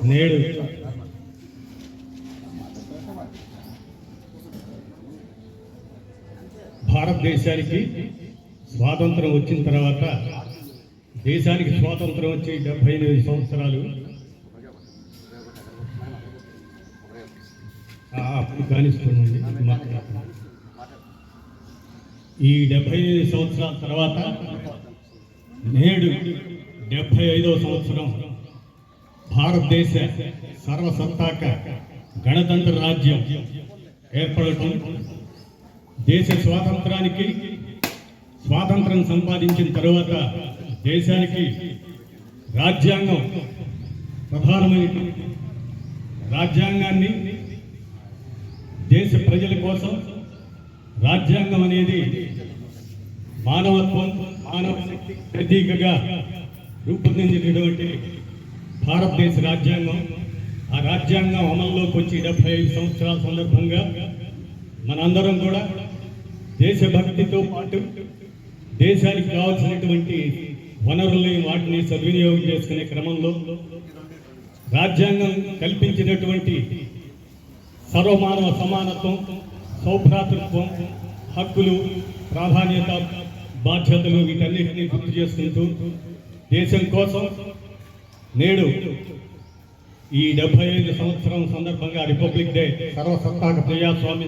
నేడు భారతదేశానికి స్వాతంత్రం వచ్చిన తర్వాత దేశానికి స్వాతంత్రం వచ్చి 78 సంవత్సరాలు కానిస్తుందండి. ఈ 75 సంవత్సరాల తర్వాత నేడు 75వ సంవత్సరం భారతదేశ సర్వసత్తాక గణతంత్ర రాజ్యం ఏర్పడటం, దేశ స్వాతంత్రం సంపాదించిన తరువాత దేశానికి రాజ్యాంగం ప్రధానమైన రాజ్యాంగాన్ని దేశ ప్రజల కోసం రాజ్యాంగం అనేది మానవ శక్తి ప్రతీకగా రూపొందించినటువంటి భారతదేశ రాజ్యాంగం. ఆ రాజ్యాంగం అమల్లోకి వచ్చి 75 సంవత్సరాల సందర్భంగా మనందరం కూడా దేశభక్తితో పాటు దేశానికి కావాల్సినటువంటి వనరుల్ని వాటిని సద్వినియోగం చేసుకునే క్రమంలో రాజ్యాంగం కల్పించినటువంటి సర్వమానవ సమానత్వం, సౌభ్రాతృత్వం, హక్కులు, ప్రాధాన్యత, బాధ్యతలు వీటన్నిటినీ గుర్తు చేసుకుంటూ దేశం కోసం నేడు ఈ 75 సంవత్సరం సందర్భంగా రిపబ్లిక్ డే సర్వసత్తాక ప్రజాస్వామ్య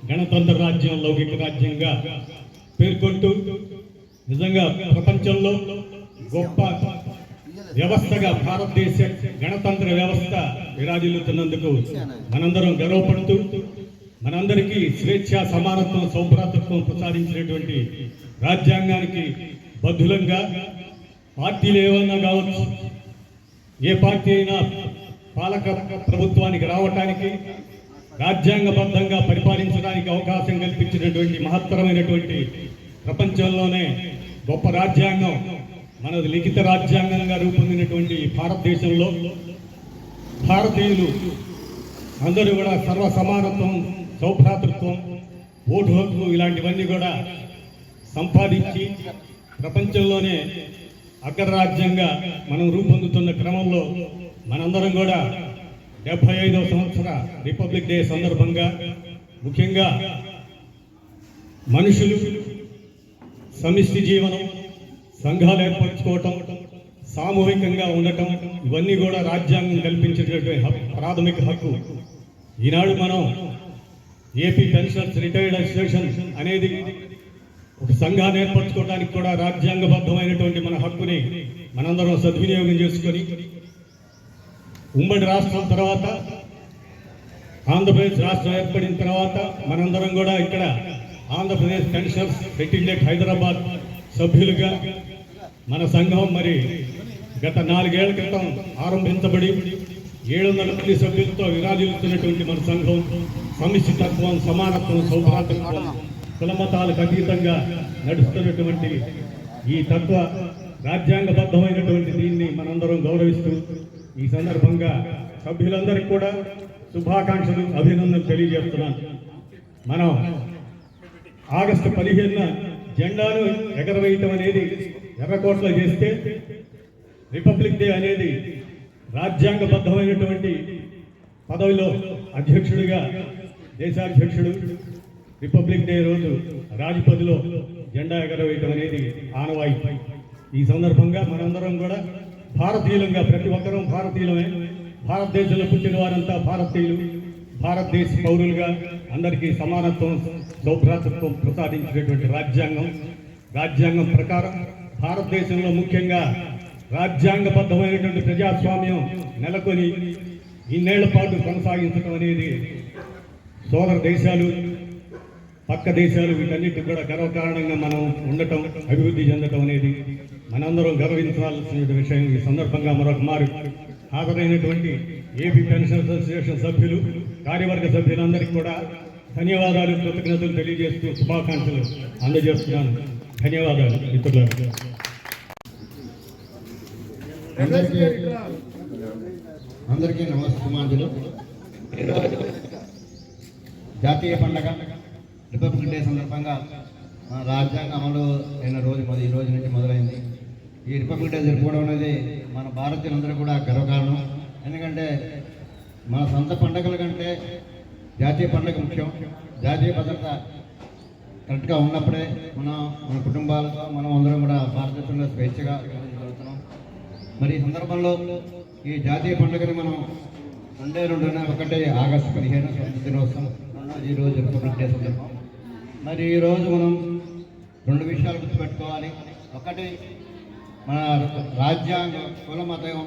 గణతంత్ర రాజ్యం లౌకిక రాజ్యంగా పేర్కొంటూ నిజంగా ప్రపంచంలో గొప్ప వ్యవస్థగా భారతదేశ గణతంత్ర వ్యవస్థ విరాజిల్లుతున్నందుకు మనందరం గర్వపడుతూ మనందరికీ స్వేచ్ఛ, సమానత్వం, సౌభ్రాతృత్వం ప్రసాదించినటువంటి రాజ్యాంగానికి బద్ధులంగా పార్టీలు ఏమన్నా కావచ్చు, ఏ పార్టీ అయినా పాలక ప్రభుత్వానికి రావటానికి రాజ్యాంగబద్ధంగా పరిపాలించడానికి అవకాశం కల్పించినటువంటి మహత్తరమైనటువంటి ప్రపంచంలోనే గొప్ప రాజ్యాంగం మనది లిఖిత రాజ్యాంగంగా రూపొందినటువంటి భారతదేశంలో భారతీయులు అందరూ కూడా సర్వ సమానత్వం, సౌభ్రాతృత్వం, ఓటు హక్కు ఇలాంటివన్నీ కూడా సంపాదించి ప్రపంచంలోనే అగ్రరాజ్యంగా మనం రూపొందుతున్న క్రమంలో మనందరం కూడా 75వ సంవత్సర రిపబ్లిక్ డే సందర్భంగా ముఖ్యంగా మనుషులు సమిష్టి జీవనం, సంఘాలు ఏర్పరచుకోవటం, సామూహికంగా ఉండటం ఇవన్నీ కూడా రాజ్యాంగం కల్పించేటటువంటి ప్రాథమిక హక్కు. ఈనాడు మనం ఏపీ పెన్షనర్స్ రిటైర్డ్ అసోసియేషన్ అనేది ఒక సంఘాన్ని ఏర్పరచుకోవడానికి కూడా రాజ్యాంగబద్ధమైనటువంటి మన హక్కుని మనందరం సద్వినియోగం చేసుకొని ఉమ్మడి రాష్ట్రం తర్వాత ఆంధ్రప్రదేశ్ రాష్ట్రం ఏర్పడిన తర్వాత మనందరం కూడా ఇక్కడ Andhra Pradesh pensioners settled at Hyderabad సభ్యులుగా మన సంఘం మరి గత 4 ఏళ్ల క్రితం ఆరంభించబడి 700 మంది సభ్యులతో విరాజిల్లుతున్నటువంటి మన సంఘం సమిష్టి తత్వం, సమానత్వం, సౌభ్రాతృత్వం, కులమతాలకు అతీతంగా నడుస్తున్నటువంటి ఈ తత్వ రాజ్యాంగబద్ధమైనటువంటి దీన్ని మనందరం గౌరవిస్తూ ఈ సందర్భంగా సభ్యులందరికీ కూడా శుభాకాంక్షలు, అభినందనలు తెలియజేస్తున్నాను. మనం ఆగస్టు 15న జెండాను ఎగరవేయటం అనేది ఎర్రకోటలో చేస్తే రిపబ్లిక్ డే అనేది రాజ్యాంగబద్ధమైనటువంటి పదవిలో అధ్యక్షుడిగా దేశాధ్యక్షుడు రిపబ్లిక్ డే రోజు రాజ్పథ్లో జెండా ఎగరవేయటం అనేది ఆనవాయితీ. ఈ సందర్భంగా మనందరం కూడా భారతీయులంగా ప్రతి ఒక్కరూ భారతీయులమే, భారతదేశంలో పుట్టిన వారంతా భారతీయులు, భారతదేశ పౌరులుగా అందరికీ సమానత్వం, సౌభ్రాతృత్వం ప్రసాదించినటువంటి రాజ్యాంగం ప్రకారం భారతదేశంలో ముఖ్యంగా రాజ్యాంగబద్ధమైనటువంటి ప్రజాస్వామ్యం నెలకొని ఇన్నేళ్ల పాటు కొనసాగించడం అనేది సోదర దేశాలు, పక్క దేశాలు వీటన్నిటి కూడా గర్వకారణంగా మనం ఉండటం, అభివృద్ధి చెందటం అనేది మనందరం గర్వించాల్సిన విషయం. ఈ సందర్భంగా మరొక మారు హాజరైనటువంటి ఏపీ పెన్షనర్స్ అసోసియేషన్ సభ్యులు, కార్యవర్గ సభ్యులందరికీ కూడా ధన్యవాదాలు, కృతజ్ఞతలు తెలియజేస్తూ శుభాకాంక్షలు అందజేస్తున్నాను. ధన్యవాదాలు మిత్రులారా. అందరికీ నమస్కారాలు. జాతీయ పండగ రిపబ్లిక్ డే సందర్భంగా మన రాజ్యాంగం అమలు అయిన రోజు ఈ రోజు నుంచి మొదలైంది. ఈ రిపబ్లిక్ డే జరుపుకోవడం అనేది మన భారతీయులందరూ కూడా గర్వకారణం. ఎందుకంటే మన సొంత పండగల కంటే జాతీయ పండుగ ముఖ్యం. జాతీయ భద్రత కరెక్ట్గా ఉన్నప్పుడే మన కుటుంబాలతో మనం అందరం కూడా భారతదేశంలో స్వేచ్ఛగా జరుగుతున్నాం. మరి ఈ సందర్భంలో ఈ జాతీయ పండుగని మనం ఒకటి ఆగస్టు 15 స్వతంత్ర దినోత్సవం, రెండోది ఈరోజు రిపబ్లిక్ డే సందర్భం. మరి ఈరోజు మనం 2 విషయాలు గుర్తుపెట్టుకోవాలి. ఒకటి, మన రాజ్యాంగం కుల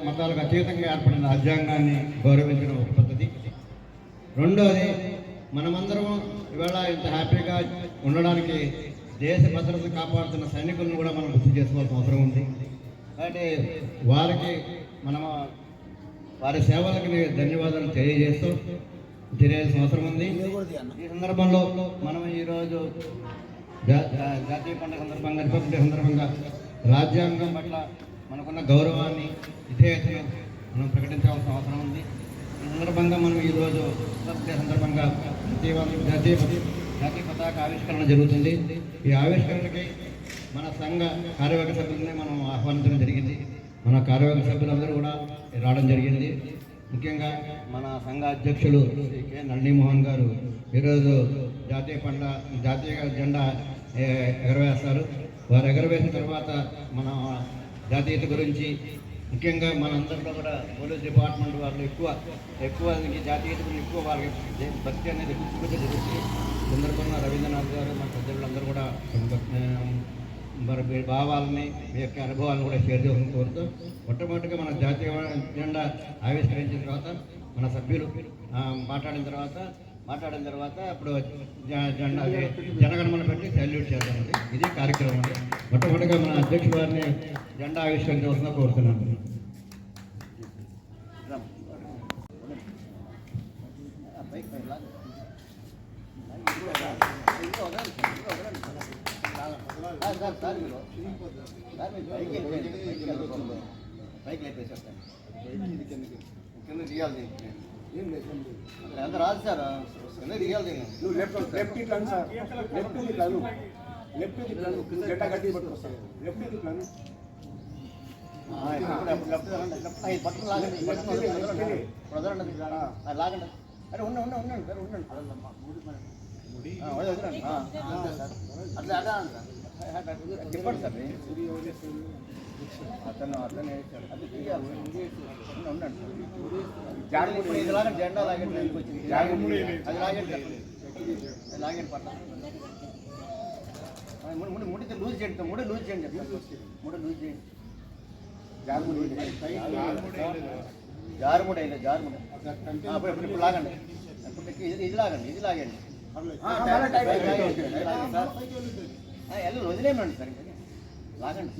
మతాలకు అతీతంగా ఏర్పడిన రాజ్యాంగాన్ని గౌరవించడం ఒక పద్ధతి. రెండోది, మనమందరం ఇవాళ ఇంత హ్యాపీగా ఉండడానికి దేశ భద్రత కాపాడుతున్న సైనికులను కూడా మనం గుర్తు చేసుకోవాల్సిన అవసరం ఉంది. కాబట్టి వారికి వారి సేవలకు ధన్యవాదాలు తెలియజేయాల్సిన అవసరం ఉంది. ఈ సందర్భంలో మనం ఈరోజు జాతీయ పండుగ సందర్భంగా, రిపబ్లిక్ డే సందర్భంగా రాజ్యాంగం పట్ల మనకున్న గౌరవాన్ని, విధేయతను మనం ప్రకటించాల్సిన అవసరం ఉంది. ఈ సందర్భంగా మనం ఈరోజు రిపబ్లిక్ డే సందర్భంగా జాతీయ పతాక ఆవిష్కరణ జరుగుతుంది. ఈ ఆవిష్కరణకి మన సంఘ కార్యవర్గ సభ్యులని మనం ఆహ్వానించడం జరిగింది. మన కార్యవర్గ సభ్యులందరూ కూడా రావడం జరిగింది. ముఖ్యంగా మన సంఘ అధ్యక్షులు శ్రీ కె నళినీమోహన్ గారు ఈరోజు జాతీయ జెండా ఎగరవేస్తారు. వారు ఎగరవేసిన తర్వాత మన జాతీయత గురించి, ముఖ్యంగా మనందరిలో కూడా పోలీస్ డిపార్ట్మెంట్ వాళ్ళు ఎక్కువ జాతీయత గురించి ఎక్కువ వాళ్ళకి భక్తి అనేది ఎక్కువ జరుగుతుంది. సందర్భంగా రవీంద్రనాథ్ గారు, మన పెద్దలందరూ కూడా మరి భావాలని, మీ యొక్క అనుభవాలను కూడా షేర్ చేసుకుని కోరుతూ, మొట్టమొదటిగా మన జాతీయ జెండా ఆవిష్కరించిన తర్వాత మన సభ్యులు మాట్లాడిన తర్వాత అప్పుడు జెండా జనగణమన పెట్టి సెల్యూట్ చేద్దామండి. ఇది కార్యక్రమం అండి. మొట్టమొదటిగా మన అధ్యక్షుడు వారిని జెండా ఆవిష్కరించవలసిన కోరుతున్నాను. ఎంత రాదు సార్, ఎందుకు తీయాలి? నువ్వు లెఫ్ట్ ఇట్లా సార్, లెఫ్ట్ గడ్డ కట్టి పట్టుకొస్తాను. లెఫ్ట్ పట్టుకుని లాగండి, లాగండి. అరే ఉండండి సార్, ఉండండి. అట్లా చెప్పండి సార్. అతనే ఉండండి. ఇది లాగండి, జెండా లాగండి. అది లాగండి పట్ల ముడితే లూజ్ చేయండి. ముడి లూజ్ చేయండి. ముడి లూజ్ చేయండి. జారుముడి అయినా జారుముడి. ఇప్పుడు లాగండి. ఇది లాగండి. వదిలేమండి సార్, లాగండి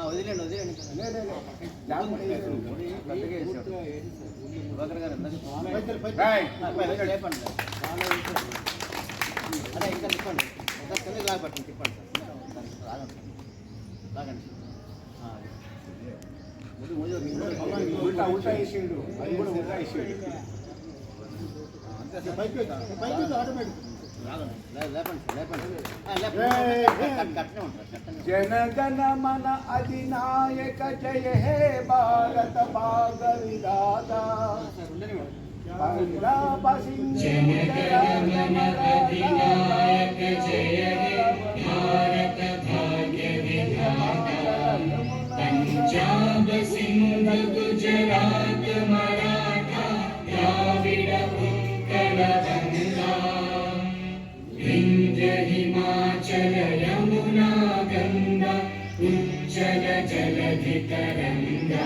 వదిలేండి. సుధాకర్ గారు లేపండి. అదే ఇంకా తిప్పండి, కిందకి లాగబట్టండి. తిప్పండి సార్, లాగండి. ఉల్టా వేసిండు, అది కూడా ఉల్టా వేసిండు. జనగణ మన అధినాయక జయ హే భారత భాగ విధాత. పంజాబ్ సింధ్ గుజరాత్ మరాఠా ద్రావిడ ఉత్కళ గంగా వింధ్య హిమాచల యమునా గంగా ఉజ్జల జలధి తరంగా.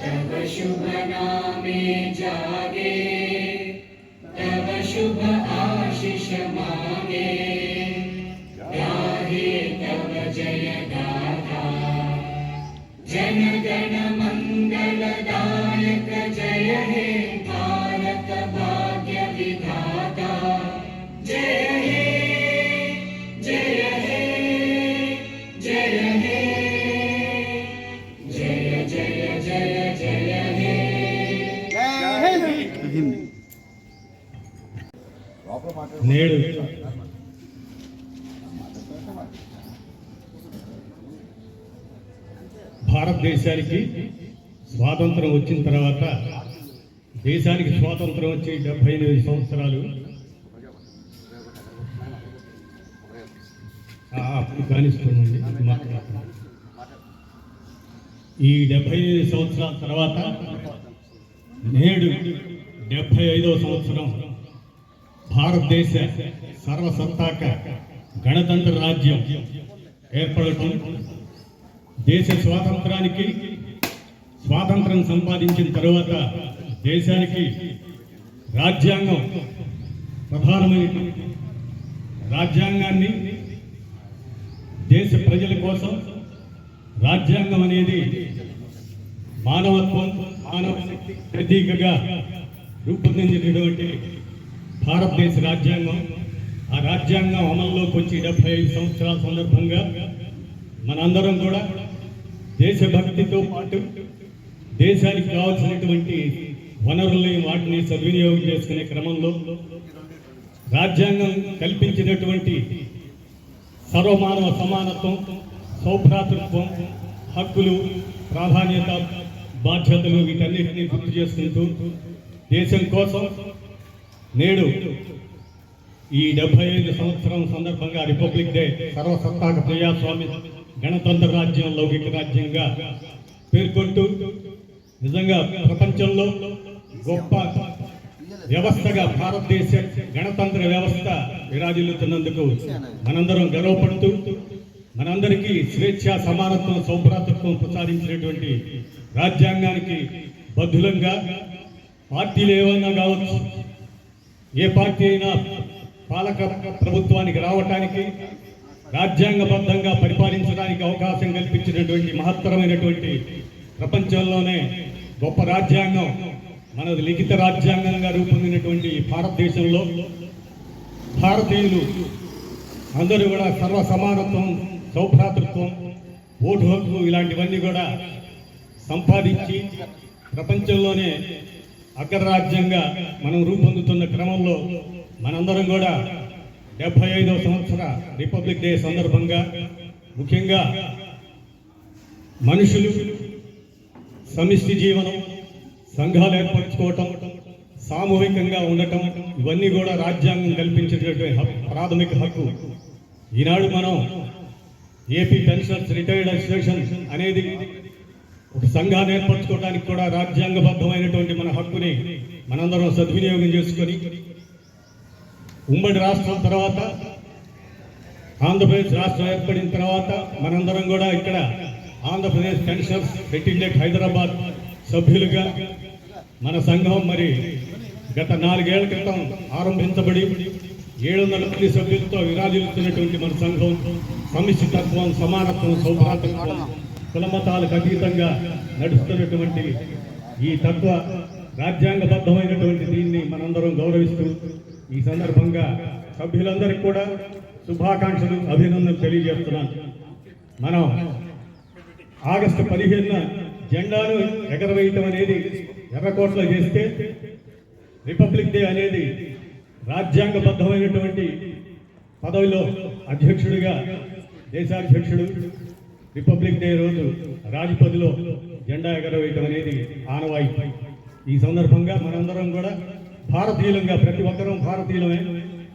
तव शुभ नामे जागे, तव शुभ आशीष मांगे, गाहे तव जय गाथा. जन गण मंगलदायक जय हे भारत भाग्य विधाता. जय हे जय हे जय हे जय जय जय जय हे. నేడు భారతదేశానికి స్వాతంత్రం వచ్చిన తర్వాత దేశానికి స్వాతంత్రం వచ్చి 78 సంవత్సరాలు అప్పుడు కానిస్తుందండి. ఈ 75 సంవత్సరాల తర్వాత నేడు 75వ సంవత్సరం భారతదేశ సర్వసత్తాక గణతంత్ర రాజ్యం ఏర్పడటం, దేశ స్వాతంత్రం సంపాదించిన తర్వాత దేశానికి రాజ్యాంగం ప్రధానమైన రాజ్యాంగాన్ని దేశ ప్రజల కోసం రాజ్యాంగం అనేది మానవ శక్తి ప్రతీకగా రూపొందించినటువంటి భారతదేశ రాజ్యాంగం. ఆ రాజ్యాంగం అమల్లోకి వచ్చి 75 సంవత్సరాల సందర్భంగా మనందరం కూడా దేశభక్తితో పాటు దేశానికి కావాల్సినటువంటి వనరుల్ని వాటిని సద్వినియోగం చేసుకునే క్రమంలో రాజ్యాంగం కల్పించినటువంటి సర్వమానవ సమానత్వం, సౌభ్రాతృత్వం, హక్కులు, ప్రాధాన్యత, బాధ్యతలు వీటన్నిటినీ గుర్తు చేసుకుంటూ దేశం కోసం నేడు ఈ 75 సంవత్సరం సందర్భంగా రిపబ్లిక్ డే సర్వసత్తాక ప్రజాస్వామ్య గణతంత్ర రాజ్యం లౌకిక రాజ్యంగా పేర్కొంటూ నిజంగా ప్రపంచంలో గొప్ప వ్యవస్థగా భారతదేశ గణతంత్ర వ్యవస్థ విరాజిల్లుతున్నందుకు మనందరం గర్వపడుతూ మనందరికీ స్వేచ్ఛ, సమానత్వం, సౌభ్రాతృత్వం ప్రసాదించినటువంటి రాజ్యాంగానికి బద్ధులంగా పార్టీలు ఏమైనా కావచ్చు, ఏ పార్టీ అయినా పాలక ప్రభుత్వానికి రావటానికి రాజ్యాంగబద్ధంగా పరిపాలించడానికి అవకాశం కల్పించినటువంటి మహత్తరమైనటువంటి ప్రపంచంలోనే గొప్ప రాజ్యాంగం మనది లిఖిత రాజ్యాంగంగా రూపొందినటువంటి భారతదేశంలో భారతీయులు అందరూ కూడా సర్వ సమానత్వం, సౌభ్రాతృత్వం, ఓటు హక్కు ఇలాంటివన్నీ కూడా సంపాదించి ప్రపంచంలోనే అగ్రరాజ్యంగా మనం రూపొందుతున్న క్రమంలో మనందరం కూడా 75వ సంవత్సర రిపబ్లిక్ డే సందర్భంగా ముఖ్యంగా మనుషులు సమిష్టి జీవనం, సంఘాలు ఏర్పరచుకోవటం, సామూహికంగా ఉండటం ఇవన్నీ కూడా రాజ్యాంగం కల్పించేటటువంటి ప్రాథమిక హక్కు. ఈనాడు మనం ఏపీ పెన్షనర్స్ రిటైర్డ్ అసోసియేషన్ అనేది ఒక సంఘాన్ని ఏర్పరచుకోవడానికి కూడా రాజ్యాంగబద్ధమైనటువంటి మన హక్కుని మనందరం సద్వినియోగం చేసుకొని ఉమ్మడి రాష్ట్రం తర్వాత ఆంధ్రప్రదేశ్ రాష్ట్రం ఏర్పడిన తర్వాత మనందరం కూడా ఇక్కడ ఆంధ్రప్రదేశ్ పెన్షనర్స్ సెటిల్డ్ హైదరాబాద్ సభ్యులుగా మన సంఘం మరి గత 4 ఏళ్ల క్రితం ఆరంభించబడి 700 మంది సభ్యులతో విరాజిల్లుతున్నటువంటి మన సంఘం సమిష్టితత్వం, సమానత్వం, సౌభ్రాతృత్వం, కులమతాలకు అతీతంగా నడుస్తున్నటువంటి ఈ తత్వ రాజ్యాంగబద్ధమైనటువంటి దీన్ని మనందరం గౌరవిస్తూ ఈ సందర్భంగా సభ్యులందరికీ కూడా శుభాకాంక్షలు, అభినందనలు తెలియజేస్తున్నాను. మనం ఆగస్టు 15న జెండాను ఎగరవేయటం అనేది ఎర్రకోటలో చేస్తే రిపబ్లిక్ డే అనేది రాజ్యాంగబద్ధమైనటువంటి పదవిలో అధ్యక్షుడిగా దేశాధ్యక్షుడు రిపబ్లిక్ డే రోజు రాజపథిలో జెండా ఎగరవేయటం అనేది ఆనవాయితీ. ఈ సందర్భంగా మనందరం కూడా భారతీయులంగా ప్రతి ఒక్కరూ భారతీయులమే,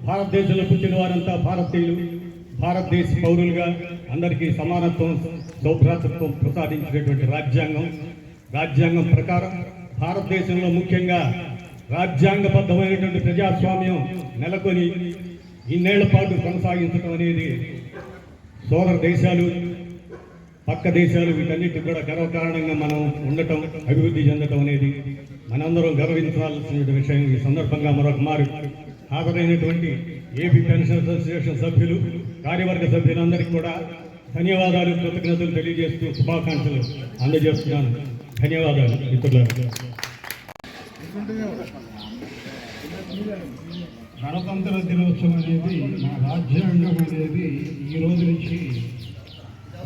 భారతదేశంలో పుట్టిన వారంతా భారతీయులు, భారతదేశ పౌరులుగా అందరికీ సమానత్వం, సౌభ్రాతృత్వం ప్రసాదించినటువంటి రాజ్యాంగం ప్రకారం భారతదేశంలో ముఖ్యంగా రాజ్యాంగబద్ధమైనటువంటి ప్రజాస్వామ్యం నెలకొని ఇన్నేళ్ల పాటు కొనసాగించడం అనేది సోదర దేశాలు, పక్క దేశాలు వీటన్నిటి కూడా గర్వకారణంగా మనం ఉండటం, అభివృద్ధి చెందటం అనేది మనందరం గర్వించాల్సిన విషయం. ఈ సందర్భంగా మరొక మారు హాజరైనటువంటి ఏపీ పెన్షనర్స్ అసోసియేషన్ సభ్యులు, కార్యవర్గ సభ్యులందరికీ కూడా ధన్యవాదాలు, కృతజ్ఞతలు తెలియజేస్తూ శుభాకాంక్షలు అందజేస్తున్నాను. ధన్యవాదాలు మిత్రులారా. గణతంత్ర దినోత్సవం అనేది మన రాజ్యాంగం అనేది ఈ రోజు నుంచి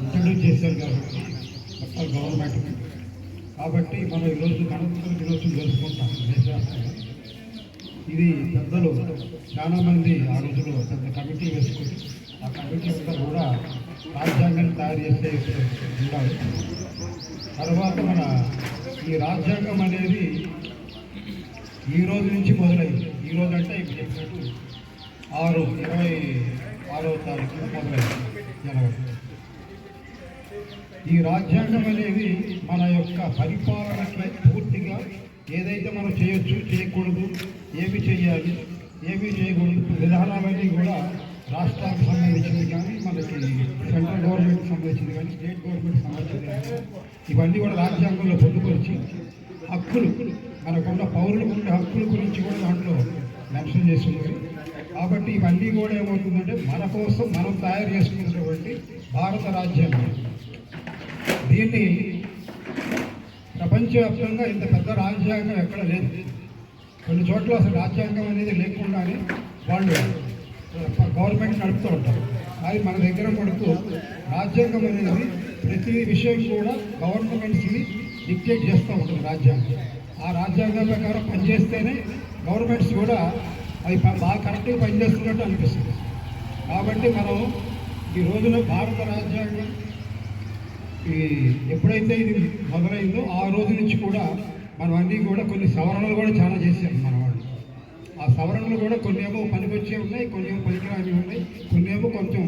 ఇంట్రడ్యూస్ చేశారు కాబట్టి మొత్తం గవర్నమెంట్. కాబట్టి మనం ఈరోజు గణతంత్ర దినోత్సవం జరుపుకుంటాం దేశవ్యాప్తంగా. ఇది పెద్దలు చాలామంది ఆ రోజులో పెద్ద కమిటీ వేసుకుని ఆ కమిటీ అంతా కూడా రాజ్యాంగాన్ని తయారు చేసే ఉండాలి. తర్వాత మన ఈ రాజ్యాంగం అనేది ఈ రోజు నుంచి మొదలైంది. ఈ రోజు అంటే ఇప్పుడు చెప్పినట్టు 26వ తారీఖున మొదలైంది జనవరి. ఈ రాజ్యాంగం అనేది మన యొక్క పరిపాలనకి పూర్తిగా ఏదైతే మనం చేయొచ్చు, చేయకూడదు, ఏమి చేయాలి, ఏమి చేయకూడదు విధానాలన్నీ కూడా రాష్ట్రానికి సంబంధించింది కానీ, మనకి సెంట్రల్ గవర్నమెంట్కి సంబంధించింది కానీ, స్టేట్ గవర్నమెంట్కి సంబంధించింది కానీ, ఇవన్నీ కూడా రాజ్యాంగంలో పొందుపరిచి హక్కులు, మనకున్న పౌరులకు ఉండే హక్కుల గురించి కూడా దాంట్లో మెన్షన్ చేస్తున్నారు. కాబట్టి ఇవన్నీ కూడా ఏమవుతుందంటే మన కోసం మనం తయారు చేసుకున్నటువంటి భారత రాజ్యాంగం. దీన్ని ప్రపంచవ్యాప్తంగా ఇంత పెద్ద రాజ్యాంగం ఎక్కడ లేదు. కొన్ని చోట్ల అసలు రాజ్యాంగం అనేది లేకుండానే వాళ్ళు గవర్నమెంట్ నడుపుతూ ఉంటారు. అది మన దగ్గర మటుకు రాజ్యాంగం అనేది ప్రతి విషయం కూడా గవర్నమెంట్స్ని డిక్టేట్ చేస్తూ ఉంటుంది రాజ్యాంగం. ఆ రాజ్యాంగం ప్రకారం పనిచేస్తేనే గవర్నమెంట్స్ కూడా అది బాగా కరెక్ట్గా పనిచేస్తున్నట్టు అనిపిస్తుంది. కాబట్టి మనం ఈ రోజున భారత రాజ్యాంగం ఎప్పుడైతే ఇది మొదలైందో ఆ రోజు నుంచి కూడా మనం అన్నీ కూడా కొన్ని సవరణలు కూడా చాలా చేసాం మన వాళ్ళు. ఆ సవరణలు కూడా కొన్ని ఏమో పనికొచ్చే ఉన్నాయి, కొన్ని ఏమో పనికిరాని ఉన్నాయి, కొన్ని ఏమో కొంచెం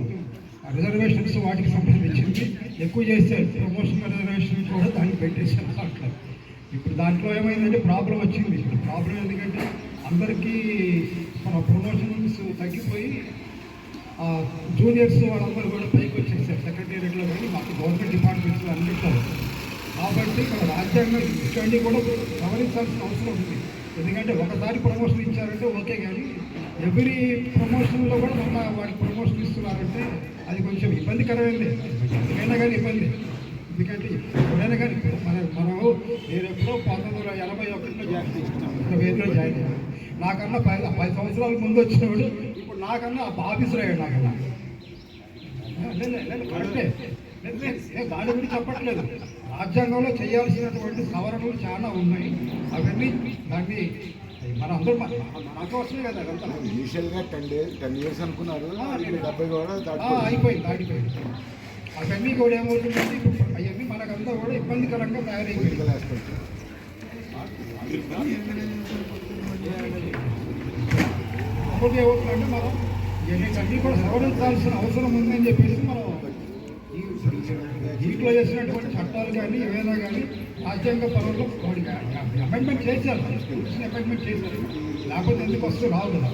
రిజర్వేషన్స్ వాటికి సంబంధించింది ఎక్కువ చేశారు. ప్రమోషన్ రిజర్వేషన్ కూడా దాన్ని పెట్టేశారు దాంట్లో. ఇప్పుడు దాంట్లో ఏమైందంటే ప్రాబ్లం వచ్చింది. ఇప్పుడు ప్రాబ్లం ఎందుకంటే అందరికీ మన ప్రమోషన్స్ తగ్గిపోయి జూనియర్స్ వాళ్ళందరూ కూడా పైకి వచ్చేసారు సెక్రటేరియట్లో కానీ మాకు గవర్నమెంట్ డిపార్ట్మెంట్స్లో అన్నింటారు. కాబట్టి మన రాజ్యాంగం ఇవన్నీ కూడా సవరించాల్సిన అవసరం ఉంది. ఎందుకంటే ఒకసారి ప్రమోషన్ ఇచ్చారంటే ఓకే, కానీ ఎవ్రీ ప్రమోషన్లో కూడా మన వాడికి ప్రమోషన్ ఇస్తున్నారంటే అది కొంచెం ఇబ్బందికరమైంది. ఎందుకైనా కానీ ఇబ్బంది. ఎందుకంటే ఎప్పుడైనా కానీ మనం నేను ఎప్పుడో 1981లో జాయిన్ చేస్తున్నాను, 2005లో జాయిన్ అయ్యాను. నాకన్నా 10 సంవత్సరాల ముందు వచ్చినవాడు ఇప్పుడు నాకన్నా ఆఫీసర్ అయ్యాడు. నాకన్నా కరెక్టే, నేను దాని గురించి చెప్పట్లేదు. రాజ్యాంగంలో చేయాల్సినటువంటి సవరణలు చాలా ఉన్నాయి. అవన్నీ దాన్ని మన అందరూ మన కోసమే కదా అదంతా. ఇనిషియల్గా 10 years అనుకున్నారు, 70 కూడా అయిపోయింది. అవన్నీ కూడా ఏమవుతుందంటే అవన్నీ మనకంతా కూడా ఇబ్బందికరంగా తయారైపోయింది. అప్పుడు ఏమవుతుందంటే మనం ఇవన్నీ కూడా సవరించాల్సిన అవసరం ఉందని చెప్పేసి మనం దీంట్లో చేసినటువంటి చట్టాలు కానీ ఏవైనా కానీ రాజ్యాంగ పరంలో అమెండ్మెంట్ చేశారు, అమెండ్మెంట్ చేశారు. లేకపోతే ఎందుకు వస్తూ రావు కదా.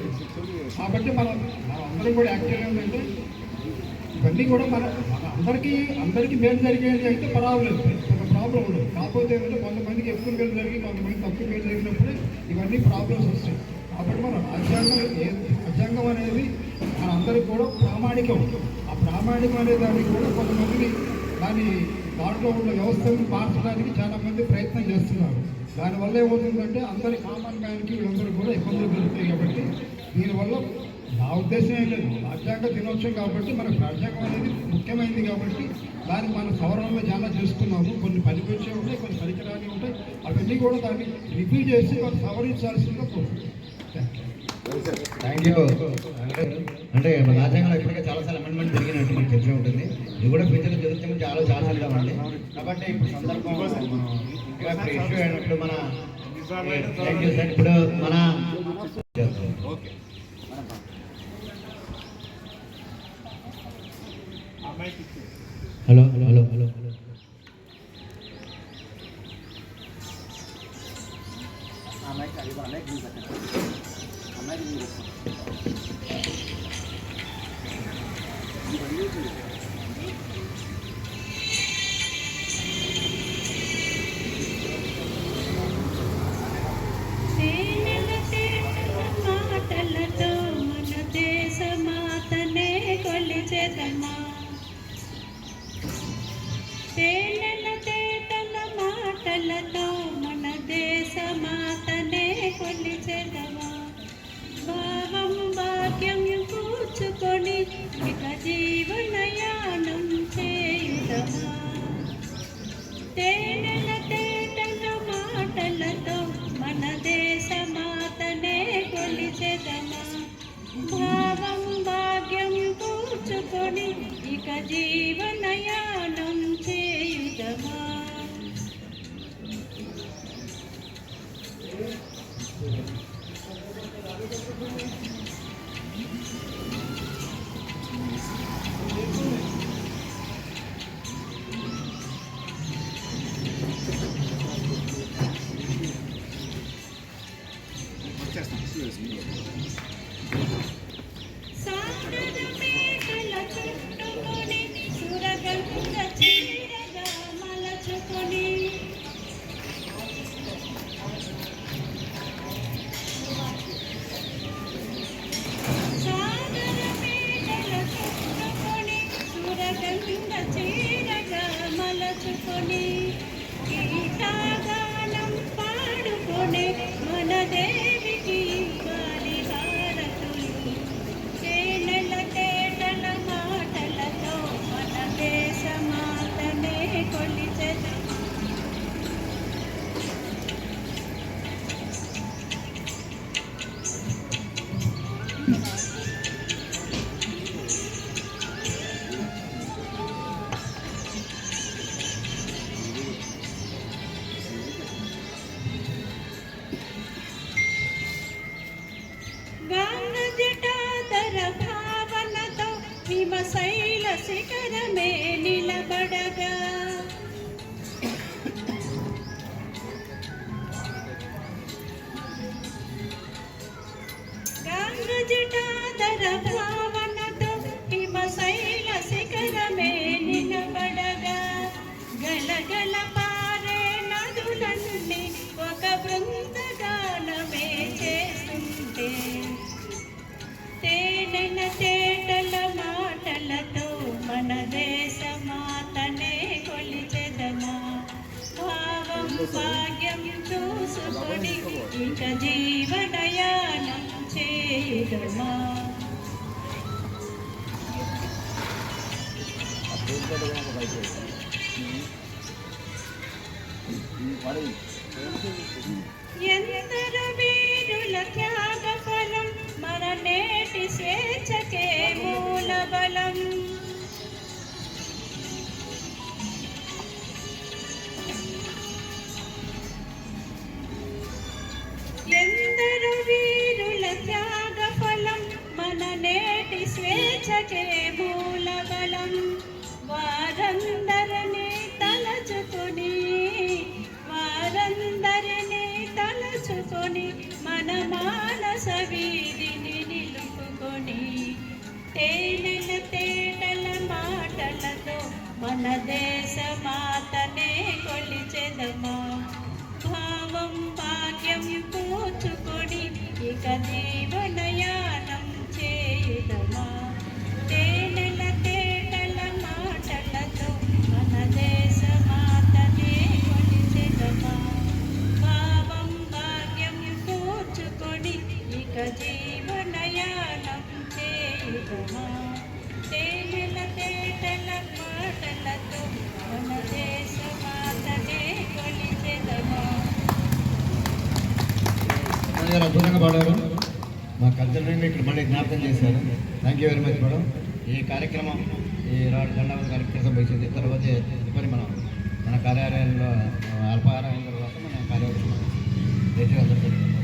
కాబట్టి మనం అందరం కూడా యాక్చువల్గా ఏంటంటే ఇవన్నీ కూడా మన అందరికీ మేలు జరిగేది అయితే పర్వాలేదు, ఒక ప్రాబ్లం ఉండదు. కాకపోతే ఏంటంటే కొంతమందికి ఎక్కువ మేలు జరిగి కొంతమంది తక్కువ మేలు జరిగినప్పుడే ఇవన్నీ ప్రాబ్లమ్స్ వస్తాయి. కాబట్టి మన రాజ్యాంగం అనేది మన అందరికి కూడా ప్రామాణికం. ఆ ప్రామాణికం అనే దానికి కూడా కొంతమందిని దాంట్లో ఉన్న వ్యవస్థను మార్చడానికి చాలామంది ప్రయత్నం చేస్తున్నారు. దానివల్ల ఏమవుతుందంటే అందరి కామన్ మ్యాన్కి వీళ్ళందరూ కూడా ఇబ్బందులు కలుగుతాయి. కాబట్టి దీనివల్ల నా ఉద్దేశం ఏం లేదు, రాజ్యాంగ దినోత్సవం కాబట్టి మనకు రాజ్యాంగం అనేది ముఖ్యమైనది. కాబట్టి దాన్ని మనం సవరణలో చాలా చేసుకున్నాము. కొన్ని పనికొచ్చే ఉంటాయి, కొన్ని పనికిరాని ఉంటాయి. అవన్నీ కూడా దాన్ని రివ్యూ చేసి మనం సవరించాల్సిందిగా కోరుకుంటున్నాం. Thank you. అంటే రాజ్యాంగంలో ఇప్పటికే చాలాసార్లు అమెండ్మెంట్ జరిగినట్టు మీకు తెలిసి ఉంటుంది. ఇది కూడా ఫ్యూచర్లో జరుగుతుందని చాలా కావాలి. కాబట్టి ఇప్పుడు సందర్భం ఇష్యూ అయినప్పుడు మన థ్యాంక్ యూ సార్. ఇప్పుడు మన హలో మాటలతో మన దేశ మాతనే కొలిచెదమా, తేనెల తేటల మాటలతో మన దేశ మాతనే కొలిచెదమా. భావం భాగ్యం కూర్చుకొని ఇక జీవనయానం చేయుదమా. తేనెల తేటల మాటలతో మన దేశ మాతనే కొలిచెదమా. భావం భాగ్యం కూర్చుకొని ఇక జీవనయానం చేయుదమా. సాగర మేఘల చుట్టుకొని సురగంగ చీరగా మలచుకొని సాగర మేఘల చుట్టుకొని సురగంగ చీరగా మలచుకొని గీతాగానం పాడుకొని మన దేవికి ఇవ్వాలి హారతులు. తేనెల తేటల మాటలతో మన దేశమాతనే కొలిచెదం. గాంగ జటాధర భావనతో హిమశైల శిఖరమే నిలబడగా గాంగ జటాధర భావనతో హిమశైల శిఖరమే నిలబడగా గలగల పారే నదులన్నీ ఒక బృందగానమే చేస్తుంటే తేనెల తేటల మాటలతో మన దేశమాతనే కొలిచెదమా. భావం భాగ్యం చూసుకొని ఇక జీవనయానం చేయుదమా. ఎందరు వీరుల త్యాగ ఫలం మన నేటి స్వేచ్ఛకే మూల బలం. ఎందరు వీరుల త్యాగ ఫలం మన నేటి స్వేచ్ఛకే మూల బలం. వారందరినీ తలచుకొని మన మానస వీధిని నిలుపుకొని తేనెల తేటల మాటలతో మన దేశమాతనే కొలిచెదమా. భావం భాగ్యం పూచుకొని ఇక జీవనయానం చేయుదమా. తేనెల తేటల మాటలతో మన దేశమాతనే కొలిచెదమా. భావం భాగ్యం కూర్చుకొని ఇక జీవనయానం చేయుదమా. తేనెల తేటల మాటలతో మన దేశమాతనే కొలిచెదమా. గారు అద్భుతంగా పాడారు. మా కల్చర్ని ఇక్కడ మళ్ళీ జ్ఞాపకం చేశారు. Thank you very much madam. ఈ కార్యక్రమం ఈ గండావతి కార్యక్రమం వచ్చింది తర్వాత తదుపరి మన కార్యాలయంలో అల్పాహారం తర్వాత మన కార్యక్రమం అందరికీ